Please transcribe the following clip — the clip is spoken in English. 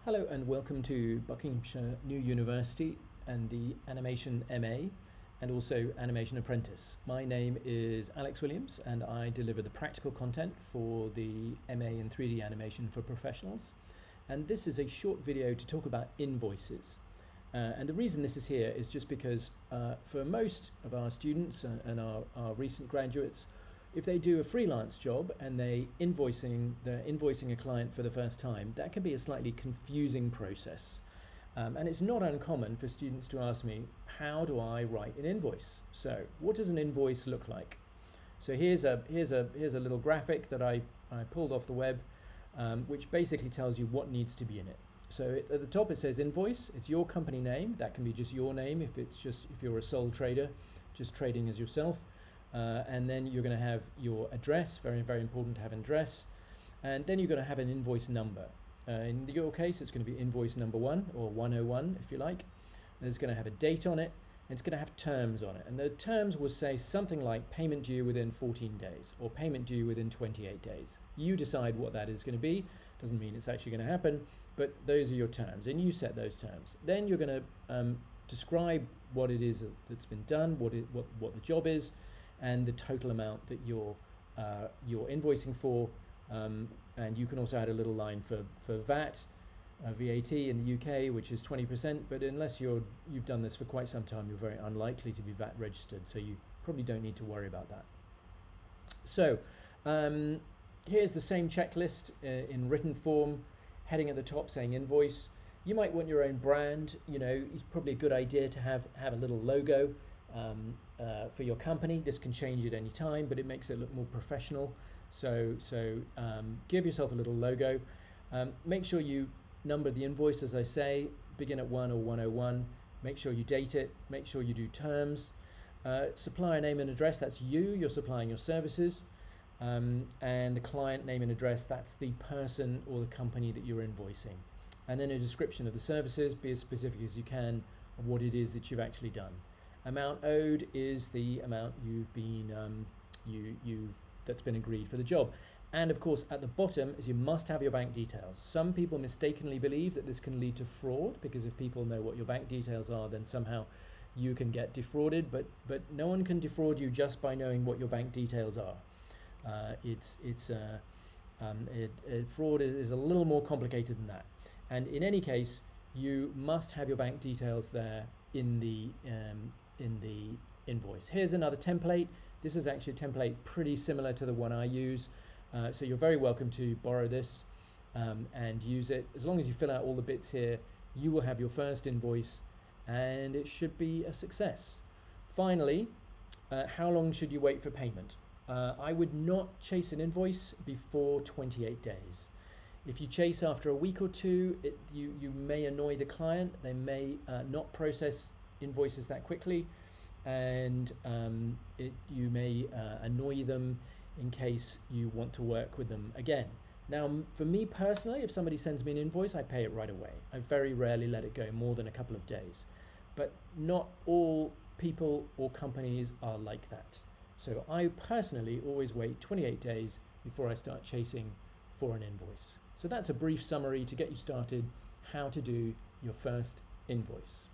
Hello and welcome to Buckinghamshire New University and the Animation MA and also Animation Apprentice. My name is Alex Williams and I deliver the practical content for the MA in 3D animation for professionals. And this is a short video to talk about invoices. And the reason this is here is just because for most of our students and our recent graduates, if they do a freelance job and they're invoicing a client for the first time, that can be a slightly confusing process. And it's not uncommon for students to ask me, how do I write an invoice? So what does an invoice look like? So here's a little graphic that I pulled off the web, which basically tells you what needs to be in it. So at the top it says invoice. It's your company name. That can be just your name if you're a sole trader, just trading as yourself. And then you're going to have your address, very, very important to have an address. And then you're going to have an invoice number. In your case, it's going to be invoice number 1 or 101, if you like. And it's going to have a date on it, and it's going to have terms on it. And the terms will say something like payment due within 14 days or payment due within 28 days. You decide what that is going to be. Doesn't mean it's actually going to happen, but those are your terms, and you set those terms. Then you're going to describe what it is that's been done, what the job is, and the total amount that you're invoicing for, and you can also add a little line for VAT, VAT in the UK, which is 20%. But unless you've done this for quite some time, you're very unlikely to be VAT registered, so you probably don't need to worry about that. So here's the same checklist in written form, heading at the top saying invoice. You might want your own brand. It's probably a good idea to have a little logo for your company. This can change at any time, but it makes it look more professional. So give yourself a little logo. Make sure you number the invoice, as I say, begin at 1 or 101. Make sure you date it. Make sure you do terms. Supplier name and address, that's you're supplying your services. And the client name and address, that's the person or the company that you're invoicing. And then a description of the services, be as specific as you can of what it is that you've actually done. Amount owed is the amount you've been that's been agreed for the job. And of course, at the bottom is you must have your bank details. Some people mistakenly believe that this can lead to fraud, because if people know what your bank details are, then somehow you can get defrauded. But no one can defraud you just by knowing what your bank details are. Fraud is a little more complicated than that. And in any case, you must have your bank details there in the invoice. Here's another template. This is actually a template pretty similar to the one I use. So you're very welcome to borrow this and use it. As long as you fill out all the bits here, you will have your first invoice and it should be a success. Finally, how long should you wait for payment? I would not chase an invoice before 28 days. If you chase after a week or two, you may annoy the client. They may not process invoices that quickly, and you may annoy them in case you want to work with them again. Now, for me personally, if somebody sends me an invoice, I pay it right away. I very rarely let it go more than a couple of days. But not all people or companies are like that. So I personally always wait 28 days before I start chasing for an invoice. So that's a brief summary to get you started, how to do your first invoice.